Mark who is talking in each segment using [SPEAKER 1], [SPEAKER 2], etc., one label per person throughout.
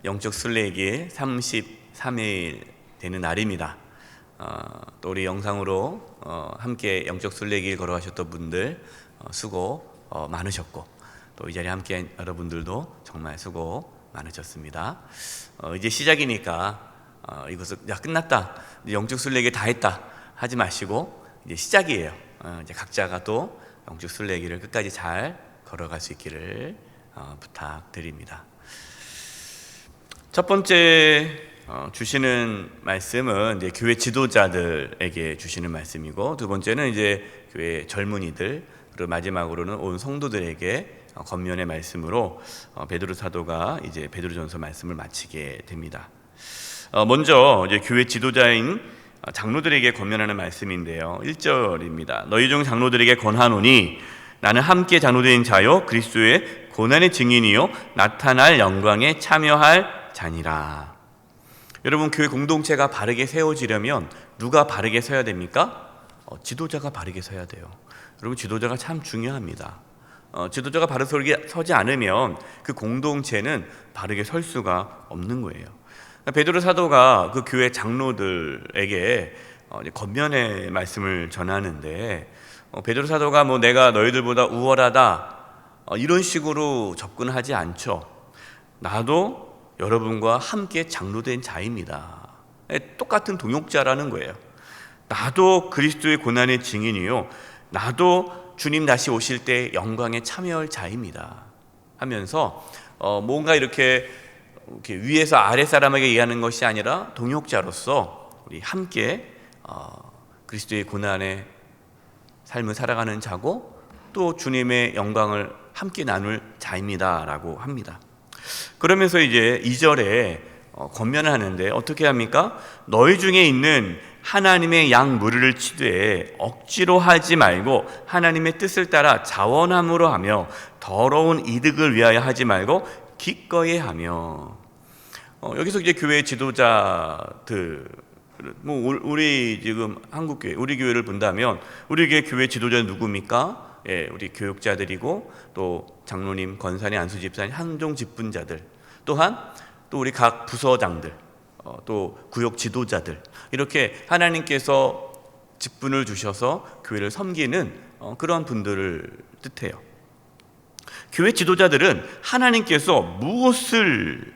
[SPEAKER 1] 영적 순례기 33일 되는 날입니다. 또 우리 영상으로 함께 영적 순례길 걸어가셨던 분들 수고 많으셨고, 또 이 자리에 함께한 여러분들도 정말 수고 많으셨습니다. 이제 시작이니까 이것을 야 끝났다, 영적 순례길 다 했다 하지 마시고 이제 시작이에요. 이제 각자가 또 영적 순례길을 끝까지 잘 걸어갈 수 있기를 부탁드립니다. 첫 번째 주시는 말씀은 이제 교회 지도자들에게 주시는 말씀이고, 두 번째는 이제 교회 젊은이들, 그리고 마지막으로는 온 성도들에게 권면의 말씀으로 베드로 사도가 이제 베드로전서 말씀을 마치게 됩니다. 먼저 이제 교회 지도자인 장로들에게 권면하는 말씀인데요. 1절입니다. 너희 중 장로들에게 권하노니 나는 함께 장로된 자요 그리스도의 고난의 증인이요 나타날 영광에 참여할 자니라. 여러분, 교회 공동체가 바르게 세워지려면 누가 바르게 서야 됩니까? 지도자가 바르게 서야 돼요. 여러분, 지도자가 참 중요합니다. 지도자가 바르게 서지 않으면 그 공동체는 바르게 설 수가 없는 거예요. 베드로 사도가 그 교회 장로들에게 권면의 말씀을 전하는데, 베드로 사도가 내가 너희들보다 우월하다 이런 식으로 접근하지 않죠. 나도 여러분과 함께 장로된 자입니다. 똑같은 동역자라는 거예요. 나도 그리스도의 고난의 증인이요 나도 주님 다시 오실 때 영광에 참여할 자입니다 하면서 뭔가 이렇게 위에서 아래 사람에게 얘기하는 것이 아니라 동역자로서 우리 함께 그리스도의 고난의 삶을 살아가는 자고, 또 주님의 영광을 함께 나눌 자입니다 라고 합니다. 그러면서 이제 2절에 권면을 하는데 어떻게 합니까? 너희 중에 있는 하나님의 양 무리를 치되 억지로 하지 말고 하나님의 뜻을 따라 자원함으로 하며 더러운 이득을 위하여 하지 말고 기꺼이 하며. 여기서 이제 교회 지도자들, 우리 지금 한국교회, 우리 교회를 본다면 우리 교회 지도자는 누굽니까? 우리 교육자들이고, 또 장로님, 권사님, 안수집사님, 한종 직분자들, 또한 또 우리 각 부서장들, 또 구역 지도자들, 이렇게 하나님께서 직분을 주셔서 교회를 섬기는 그런 분들을 뜻해요. 교회 지도자들은 하나님께서 무엇을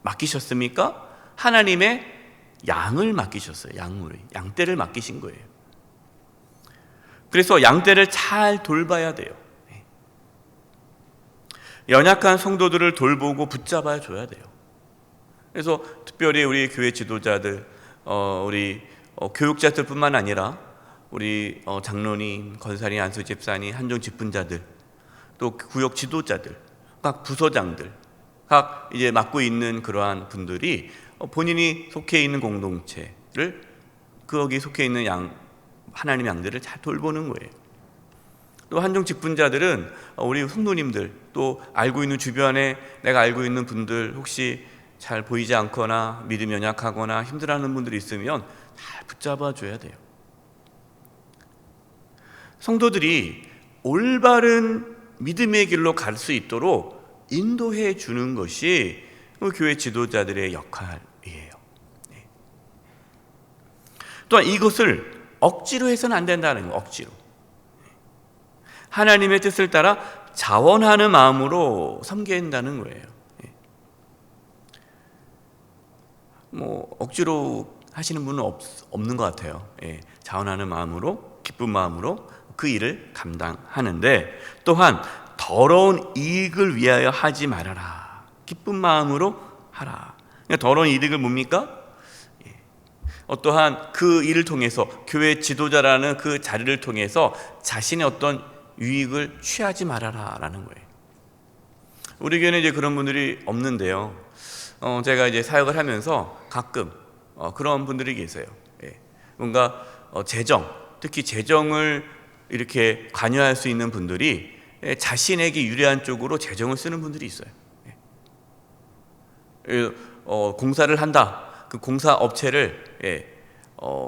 [SPEAKER 1] 맡기셨습니까? 하나님의 양을 맡기셨어요. 양떼를 맡기신 거예요. 그래서 양떼를 잘 돌봐야 돼요. 연약한 성도들을 돌보고 붙잡아 줘야 돼요. 그래서 특별히 우리 교회 지도자들, 우리 교육자들뿐만 아니라 우리 장로님, 권사님, 안수집사님, 한종 직분자들, 또 구역 지도자들, 각 부서장들, 각 이제 맡고 있는 그러한 분들이 본인이 속해 있는 공동체를, 거기 속해 있는 하나님의 양들을 잘 돌보는 거예요. 또 한종 직분자들은 우리 성도님들, 또 알고 있는 주변에 내가 알고 있는 분들, 혹시 잘 보이지 않거나 믿음이 연약하거나 힘들어하는 분들이 있으면 잘 붙잡아 줘야 돼요. 성도들이 올바른 믿음의 길로 갈 수 있도록 인도해 주는 것이 교회 지도자들의 역할이에요. 또한 이것을 억지로 해서는 안 된다는 거예요. 억지로. 하나님의 뜻을 따라 자원하는 마음으로 섬겨야 한다는 거예요. 억지로 하시는 분은 없는 것 같아요. 자원하는 마음으로, 기쁜 마음으로 그 일을 감당하는데, 또한 더러운 이익을 위하여 하지 말아라. 기쁜 마음으로 하라. 더러운 이득을 뭡니까? 어떠한 그 일을 통해서, 교회 지도자라는 그 자리를 통해서 자신의 어떤 유익을 취하지 말아라 라는 거예요. 우리 교회는 이제 그런 분들이 없는데요. 제가 이제 사역을 하면서 가끔 그런 분들이 계세요. 뭔가 특히 재정을 이렇게 관여할 수 있는 분들이 자신에게 유리한 쪽으로 재정을 쓰는 분들이 있어요. 공사를 한다. 그 공사 업체를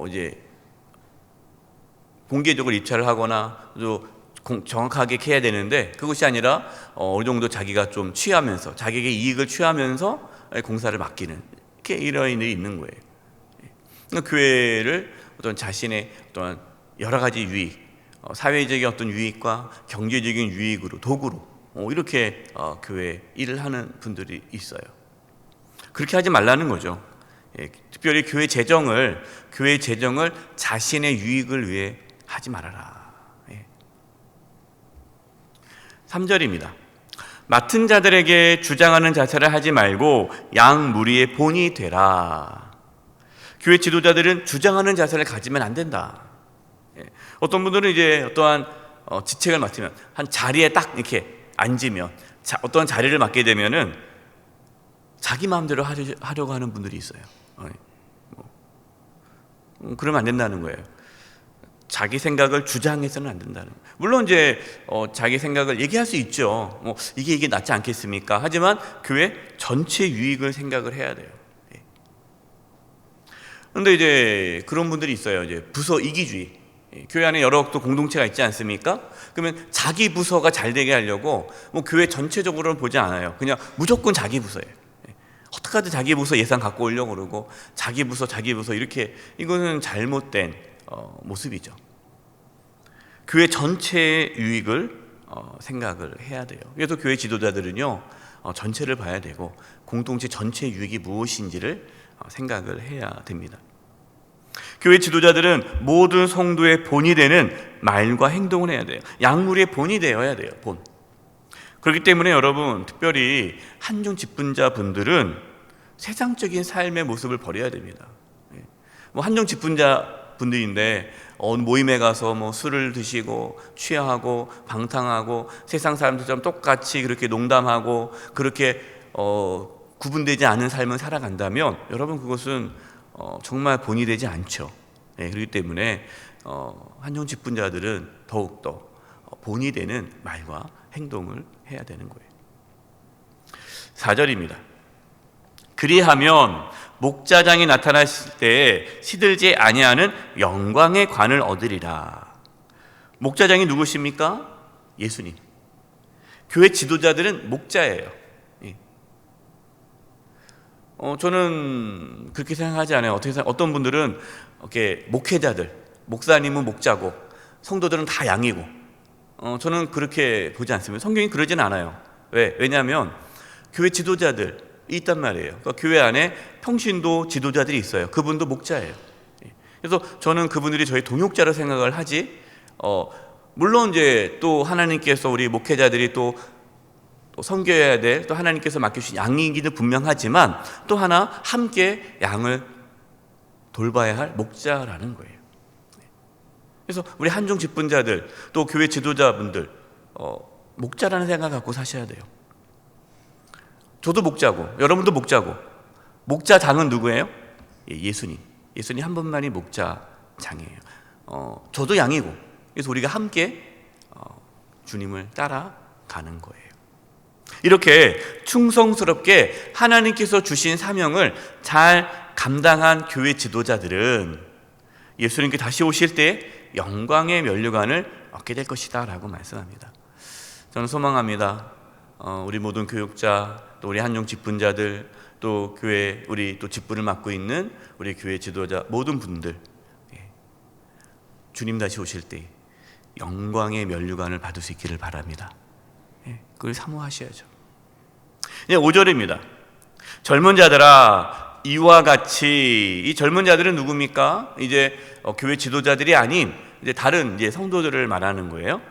[SPEAKER 1] 이제 공개적으로 입찰을 하거나 또 정확하게 해야 되는데, 그것이 아니라 어느 정도 자기가 좀 취하면서, 자기에게 이익을 취하면서 공사를 맡기는 이렇게 이런 일이 있는 거예요. 그러니까 교회를 어떤 자신의 어떤 여러 가지 유익, 사회적인 어떤 유익과 경제적인 유익으로 도구로 이렇게 교회 일을 하는 분들이 있어요. 그렇게 하지 말라는 거죠. 특별히 교회 재정을 자신의 유익을 위해 하지 말아라. 3절입니다. 맡은 자들에게 주장하는 자세를 하지 말고 양 무리의 본이 되라. 교회 지도자들은 주장하는 자세를 가지면 안 된다. 어떤 분들은 이제 어떠한 직책을 맡으면 한 자리에 딱 이렇게 앉으면 어떤 자리를 맡게 되면은 자기 마음대로 하려고 하는 분들이 있어요. 그러면 안 된다는 거예요. 자기 생각을 주장해서는 안 된다는 거예요. 물론 이제 자기 생각을 얘기할 수 있죠. 이게 낫지 않겠습니까? 하지만 교회 전체 유익을 생각을 해야 돼요. 그런데 이제 그런 분들이 있어요. 이제 부서 이기주의. 교회 안에 여러 또 공동체가 있지 않습니까? 그러면 자기 부서가 잘 되게 하려고 교회 전체적으로는 보지 않아요. 그냥 무조건 자기 부서예요. 어떻게 하든 자기 부서 예산 갖고 오려고 그러고 자기 부서 이렇게, 이거는 잘못된 모습이죠. 교회 전체의 유익을 생각을 해야 돼요. 그래서 교회 지도자들은요, 전체를 봐야 되고 공동체 전체 유익이 무엇인지를 생각을 해야 됩니다. 교회 지도자들은 모든 성도의 본이 되는 말과 행동을 해야 돼요. 양무리의 본이 되어야 돼요. 본. 그렇기 때문에 여러분, 특별히 한중 직분자 분들은 세상적인 삶의 모습을 버려야 됩니다. 한중 직분자 분들인데 모임에 가서 술을 드시고 취하고 방탕하고 세상 사람들처럼 똑같이 그렇게 농담하고 그렇게 구분되지 않은 삶을 살아간다면 여러분, 그것은 정말 본이 되지 않죠. 그렇기 때문에 한중 직분자들은 더욱더 본이 되는 말과 행동을 해야 되는 거예요. 4절입니다. 그리하면 목자장이 나타나실 때에 시들지 아니하는 영광의 관을 얻으리라. 목자장이 누구십니까? 예수님. 교회 지도자들은 목자예요. 저는 그렇게 생각하지 않아요. 어떤 분들은 이렇게 목회자들, 목사님은 목자고 성도들은 다 양이고, 저는 그렇게 보지 않습니다. 성경이 그러진 않아요. 왜냐하면 교회 지도자들이 있단 말이에요. 그러니까 교회 안에 평신도 지도자들이 있어요. 그분도 목자예요. 그래서 저는 그분들이 저희 동역자로 생각을 하지, 물론 이제 또 하나님께서 우리 목회자들이 또 섬겨야 될, 또 하나님께서 맡겨주신 양이기는 분명하지만 또 하나 함께 양을 돌봐야 할 목자라는 거예요. 그래서 우리 한중 직분자들, 또 교회 지도자분들, 목자라는 생각 갖고 사셔야 돼요. 저도 목자고 여러분도 목자고, 목자장은 누구예요? 예수님. 예수님 한 분만이 목자장이에요. 저도 양이고, 그래서 우리가 함께 주님을 따라가는 거예요. 이렇게 충성스럽게 하나님께서 주신 사명을 잘 감당한 교회 지도자들은 예수님께 다시 오실 때 영광의 면류관을 얻게 될 것이다 라고 말씀합니다. 저는 소망합니다. 우리 모든 교육자, 또 우리 한중 직분자들, 또 교회 우리 또 직분을 맡고 있는 우리 교회 지도자 모든 분들, 주님 다시 오실 때 영광의 면류관을 받을 수 있기를 바랍니다. 그걸 사모하셔야죠. 5절입니다. 젊은 자들아, 이와 같이, 이 젊은 자들은 누굽니까? 이제 교회 지도자들이 아닌 이제 다른 이제 성도들을 말하는 거예요.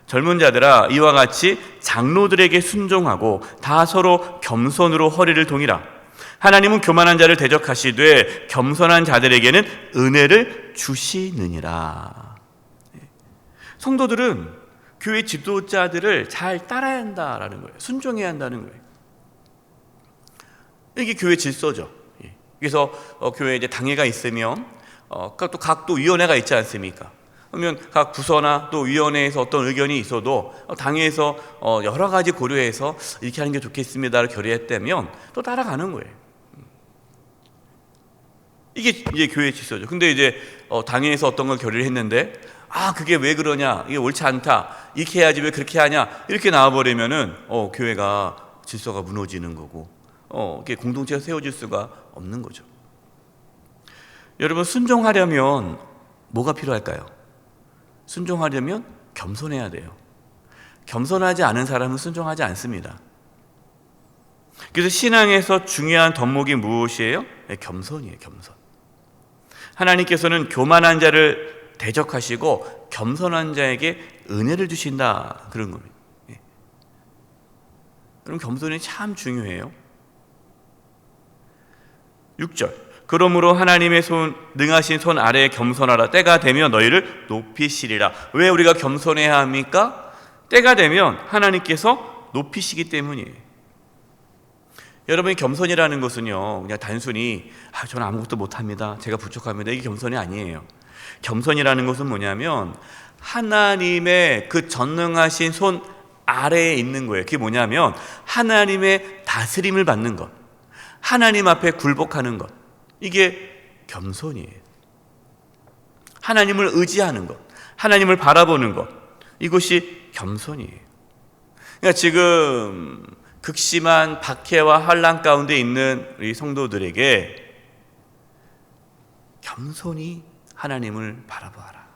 [SPEAKER 1] 젊은 자들아, 이와 같이 장로들에게 순종하고 다 서로 겸손으로 허리를 동이라. 하나님은 교만한 자를 대적하시되 겸손한 자들에게는 은혜를 주시느니라. 성도들은 교회 지도자들을 잘 따라야 한다라는 거예요. 순종해야 한다는 거예요. 이게 교회 질서죠. 그래서 교회에 이제 당회가 있으면 또 각 또 위원회가 있지 않습니까? 그러면 각 부서나 또 위원회에서 어떤 의견이 있어도 당회에서 여러 가지 고려해서 이렇게 하는 게 좋겠습니다를 결의했다면 또 따라가는 거예요. 이게 이제 교회 질서죠. 근데 이제 당회에서 어떤 걸 결의를 했는데, 그게 왜 그러냐, 이게 옳지 않다, 이렇게 해야지 왜 그렇게 하냐, 이렇게 나와버리면은 교회가 질서가 무너지는 거고, 이렇게 공동체가 세워질 수가 없는 거죠. 여러분, 순종하려면 뭐가 필요할까요? 순종하려면 겸손해야 돼요. 겸손하지 않은 사람은 순종하지 않습니다. 그래서 신앙에서 중요한 덕목이 무엇이에요? 겸손이에요. 겸손. 하나님께서는 교만한 자를 대적하시고 겸손한 자에게 은혜를 주신다, 그런 겁니다. 그럼 겸손이 참 중요해요. 6절, 그러므로 하나님의 능하신 손 아래에 겸손하라. 때가 되면 너희를 높이시리라. 왜 우리가 겸손해야 합니까? 때가 되면 하나님께서 높이시기 때문이에요. 여러분이 겸손이라는 것은요, 그냥 단순히 저는 아무것도 못합니다, 제가 부족합니다, 이게 겸손이 아니에요. 겸손이라는 것은 뭐냐면 하나님의 그 전능하신 손 아래에 있는 거예요. 그게 뭐냐면 하나님의 다스림을 받는 것, 하나님 앞에 굴복하는 것, 이게 겸손이에요. 하나님을 의지하는 것, 하나님을 바라보는 것, 이것이 겸손이에요. 그러니까 지금 극심한 박해와 환난 가운데 있는 우리 성도들에게 겸손히 하나님을 바라보아라.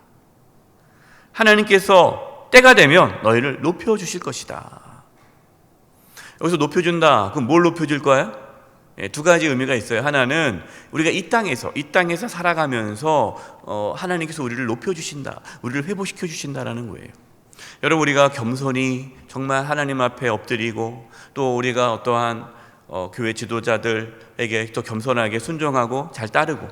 [SPEAKER 1] 하나님께서 때가 되면 너희를 높여주실 것이다. 여기서 높여준다, 그럼 뭘 높여줄 거야? 두 가지 의미가 있어요. 하나는 우리가 이 땅에서 살아가면서 하나님께서 우리를 높여주신다, 우리를 회복시켜 주신다라는 거예요. 여러분, 우리가 겸손히 정말 하나님 앞에 엎드리고, 또 우리가 어떠한 교회 지도자들에게 또 겸손하게 순종하고 잘 따르고,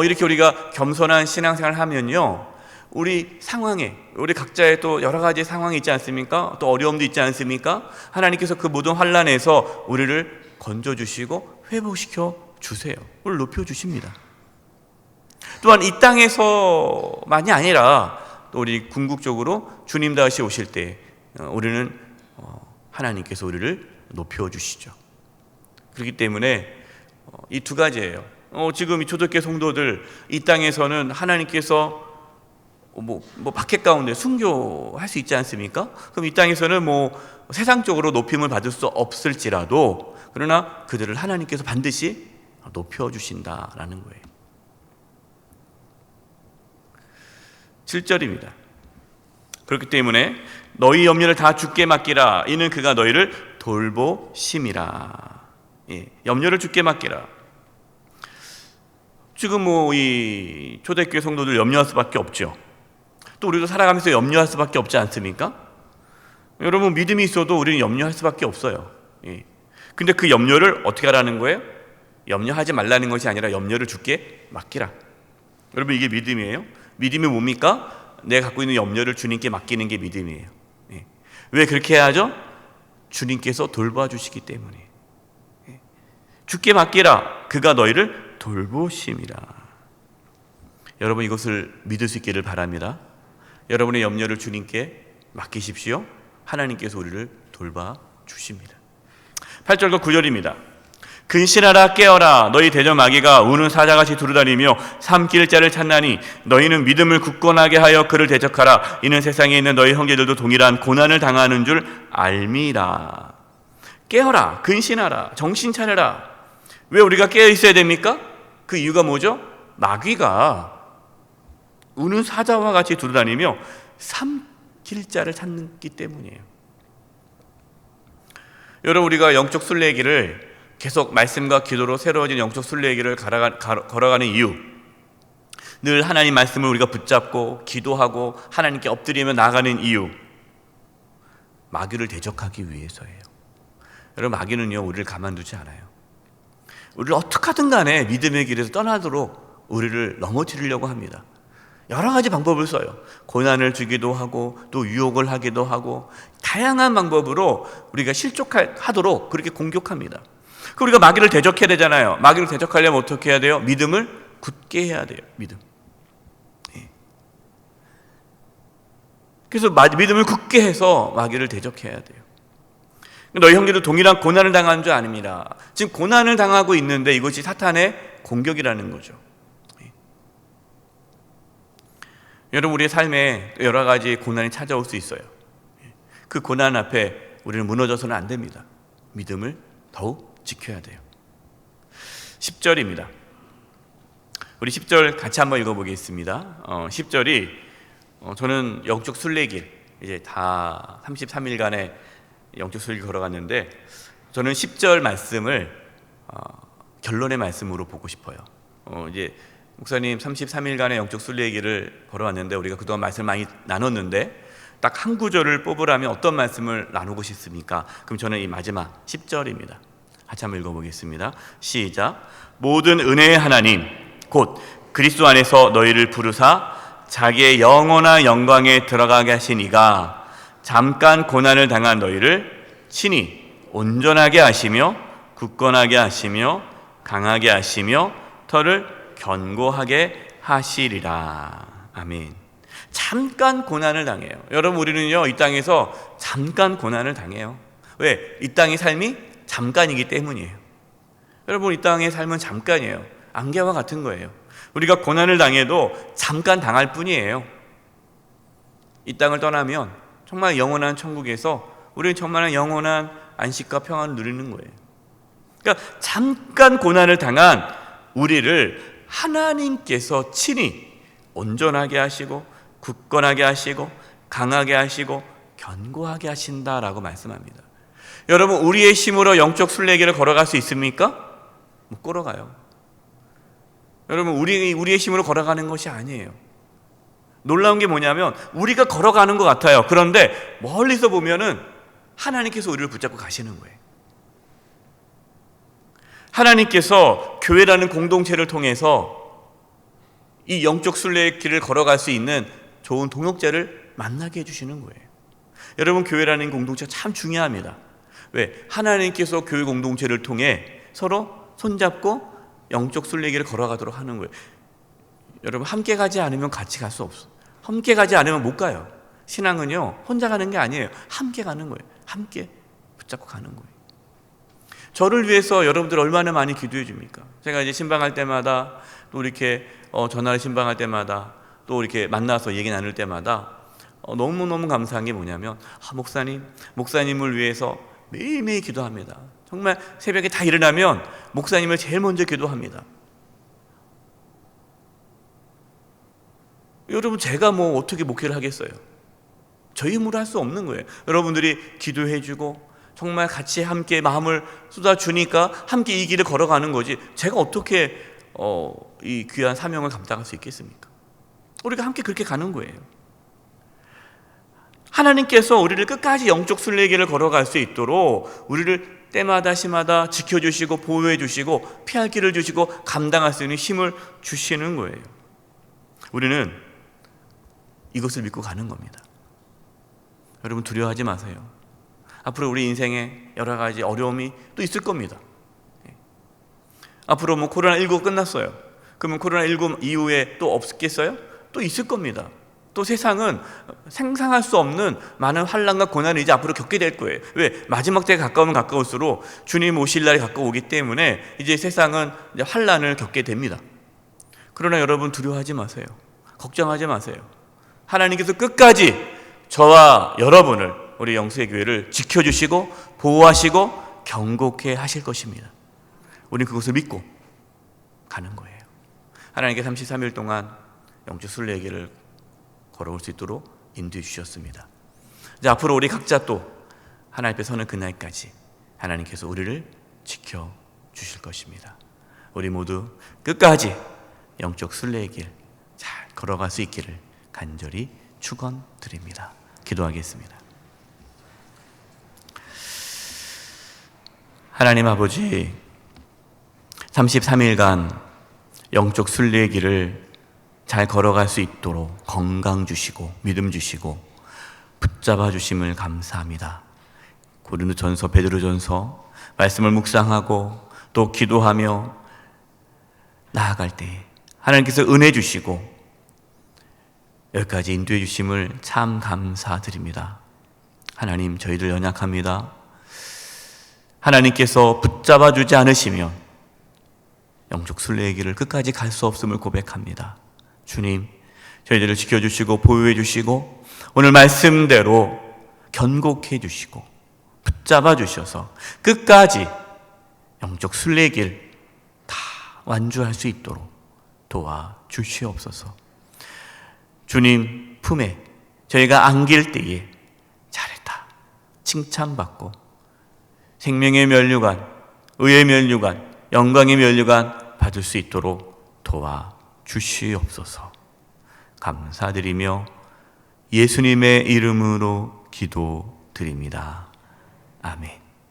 [SPEAKER 1] 이렇게 우리가 겸손한 신앙생활을 하면요, 우리 상황에, 우리 각자의 또 여러 가지 상황이 있지 않습니까? 또 어려움도 있지 않습니까? 하나님께서 그 모든 환난에서 우리를 건져주시고 회복시켜 주세요. 우리를 높여주십니다. 또한 이 땅에서만이 아니라 또 우리 궁극적으로 주님 다시 오실 때 우리는 하나님께서 우리를 높여주시죠. 그렇기 때문에 이 두 가지예요. 지금 이 초대교회 성도들, 이 땅에서는 하나님께서 박해 가운데 순교할 수 있지 않습니까? 그럼 이 땅에서는 세상적으로 높임을 받을 수 없을지라도, 그러나 그들을 하나님께서 반드시 높여주신다라는 거예요. 7절입니다. 그렇기 때문에 너희 염려를 다 주께 맡기라. 이는 그가 너희를 돌보심이라. 염려를 주께 맡기라. 지금 이 초대교회 성도들 염려할 수밖에 없죠. 또 우리도 살아가면서 염려할 수밖에 없지 않습니까? 여러분, 믿음이 있어도 우리는 염려할 수밖에 없어요. 근데 그 염려를 어떻게 하라는 거예요? 염려하지 말라는 것이 아니라 염려를 주께 맡기라. 여러분, 이게 믿음이에요. 믿음이 뭡니까? 내가 갖고 있는 염려를 주님께 맡기는 게 믿음이에요. 왜 그렇게 해야죠? 주님께서 돌봐주시기 때문에. 주께 맡기라. 그가 너희를 돌보심이라. 여러분, 이것을 믿을 수 있기를 바랍니다. 여러분의 염려를 주님께 맡기십시오. 하나님께서 우리를 돌봐주십니다. 8절과 9절입니다. 근신하라, 깨어라. 너희 대적 마귀가 우는 사자같이 두루다니며 삼킬 자를 찾나니 너희는 믿음을 굳건하게 하여 그를 대적하라. 이는 세상에 있는 너희 형제들도 동일한 고난을 당하는 줄 알미라. 깨어라, 근신하라, 정신 차려라. 왜 우리가 깨어 있어야 됩니까? 그 이유가 뭐죠? 마귀가 우는 사자와 같이 두루다니며 삼킬 자를 찾기 때문이에요. 여러분, 우리가 영적 순례길을 계속 말씀과 기도로 새로워진 영적 순례길을 걸어가는 이유, 늘 하나님 말씀을 우리가 붙잡고 기도하고 하나님께 엎드리며 나아가는 이유, 마귀를 대적하기 위해서예요. 여러분, 마귀는요, 우리를 가만두지 않아요. 우리를 어떻게 하든 간에 믿음의 길에서 떠나도록 우리를 넘어뜨리려고 합니다. 여러 가지 방법을 써요. 고난을 주기도 하고, 또 유혹을 하기도 하고, 다양한 방법으로 우리가 실족하도록 그렇게 공격합니다. 우리가 마귀를 대적해야 되잖아요. 마귀를 대적하려면 어떻게 해야 돼요? 믿음을 굳게 해야 돼요. 믿음. 그래서 믿음을 굳게 해서 마귀를 대적해야 돼요. 너희 형제도 동일한 고난을 당하는 줄 아닙니다. 지금 고난을 당하고 있는데 이것이 사탄의 공격이라는 거죠. 여러분, 우리의 삶에 여러 가지 고난이 찾아올 수 있어요. 그 고난 앞에 우리는 무너져서는 안 됩니다. 믿음을 더욱 지켜야 돼요. 10절입니다. 우리 10절 같이 한번 읽어보겠습니다. 10절이 저는 영적 순례길, 이제 다 33일간의 영적 순례길 걸어갔는데, 저는 10절 말씀을 결론의 말씀으로 보고 싶어요. 이제 목사님 33일간의 영적 순례길을 걸어왔는데, 우리가 그동안 말씀을 많이 나눴는데 딱 한 구절을 뽑으라면 어떤 말씀을 나누고 싶습니까? 그럼 저는 이 마지막 10절입니다. 같이 한번 읽어보겠습니다. 시작. 모든 은혜의 하나님 곧 그리스도 안에서 너희를 부르사 자기의 영원한 영광에 들어가게 하신 이가 잠깐 고난을 당한 너희를 친히 온전하게 하시며 굳건하게 하시며 강하게 하시며 터를 견고하게 하시리라. 아멘. 잠깐 고난을 당해요. 여러분, 우리는요 이 땅에서 잠깐 고난을 당해요. 왜? 이 땅의 삶이 잠깐이기 때문이에요. 여러분, 이 땅의 삶은 잠깐이에요. 안개와 같은 거예요. 우리가 고난을 당해도 잠깐 당할 뿐이에요. 이 땅을 떠나면 정말 영원한 천국에서 우리는 정말 영원한 안식과 평안을 누리는 거예요. 그러니까 잠깐 고난을 당한 우리를 하나님께서 친히 온전하게 하시고 굳건하게 하시고 강하게 하시고 견고하게 하신다라고 말씀합니다. 여러분, 우리의 힘으로 영적 순례길을 걸어갈 수 있습니까? 못 걸어가요. 여러분, 우리의 힘으로 걸어가는 것이 아니에요. 놀라운 게 뭐냐면 우리가 걸어가는 것 같아요. 그런데 멀리서 보면은 하나님께서 우리를 붙잡고 가시는 거예요. 하나님께서 교회라는 공동체를 통해서 이 영적 순례의 길을 걸어갈 수 있는 좋은 동역자를 만나게 해주시는 거예요. 여러분, 교회라는 공동체가 참 중요합니다. 왜? 하나님께서 교회 공동체를 통해 서로 손잡고 영적 순례길을 걸어가도록 하는 거예요. 여러분, 함께 가지 않으면 같이 갈 수 없어요. 함께 가지 않으면 못 가요. 신앙은요 혼자 가는 게 아니에요. 함께 가는 거예요. 함께 붙잡고 가는 거예요. 저를 위해서 여러분들 얼마나 많이 기도해 줍니까? 제가 이제 신방할 때마다 또 이렇게 전화를 신방할 때마다 또 이렇게 만나서 얘기 나눌 때마다 너무너무 감사한 게 뭐냐면 목사님을 위해서 매일매일 기도합니다. 정말 새벽에 다 일어나면 목사님을 제일 먼저 기도합니다. 여러분, 제가 뭐 어떻게 목회를 하겠어요? 저희 힘으로 할 수 없는 거예요. 여러분들이 기도해 주고 정말 같이 함께 마음을 쏟아주니까 함께 이 길을 걸어가는 거지, 제가 어떻게 이 귀한 사명을 감당할 수 있겠습니까? 우리가 함께 그렇게 가는 거예요. 하나님께서 우리를 끝까지 영적 순례길을 걸어갈 수 있도록 우리를 때마다 시마다 지켜주시고 보호해 주시고 피할 길을 주시고 감당할 수 있는 힘을 주시는 거예요. 우리는 이것을 믿고 가는 겁니다. 여러분, 두려워하지 마세요. 앞으로 우리 인생에 여러 가지 어려움이 또 있을 겁니다. 앞으로 뭐 코로나19 끝났어요. 그러면 코로나19 이후에 또 없겠어요? 또 있을 겁니다. 또 세상은 상상할 수 없는 많은 환난과 고난을 이제 앞으로 겪게 될 거예요. 왜? 마지막 때가 가까우면 가까울수록 주님 오실 날이 가까우기 때문에 이제 세상은 이제 환난을 겪게 됩니다. 그러나 여러분, 두려워하지 마세요. 걱정하지 마세요. 하나님께서 끝까지 저와 여러분을, 우리 영수의 교회를 지켜주시고 보호하시고 경고케 하실 것입니다. 우리는 그것을 믿고 가는 거예요. 하나님께 33일 동안 영적 순례의 길을 걸어올 수 있도록 인도해 주셨습니다. 이제 앞으로 우리 각자 또 하나님 앞에 서는 그날까지 하나님께서 우리를 지켜주실 것입니다. 우리 모두 끝까지 영적 순례의 길 잘 걸어갈 수 있기를 간절히 축원드립니다. 기도하겠습니다. 하나님 아버지, 33일간 영적 순례의 길을 잘 걸어갈 수 있도록 건강 주시고 믿음 주시고 붙잡아 주심을 감사합니다. 고린도전서, 베드로전서 말씀을 묵상하고 또 기도하며 나아갈 때 하나님께서 은혜 주시고 여기까지 인도해 주심을 참 감사드립니다. 하나님, 저희들 연약합니다. 하나님께서 붙잡아 주지 않으시면 영적 순례의 길을 끝까지 갈 수 없음을 고백합니다. 주님, 저희들을 지켜주시고 보호해 주시고 오늘 말씀대로 견고케 해주시고 붙잡아 주셔서 끝까지 영적 순례길 다 완주할 수 있도록 도와주시옵소서. 주님 품에 저희가 안길 때에 잘했다 칭찬받고 생명의 면류관, 의의 면류관, 영광의 면류관 받을 수 있도록 도와주시옵소서. 감사드리며 예수님의 이름으로 기도드립니다. 아멘.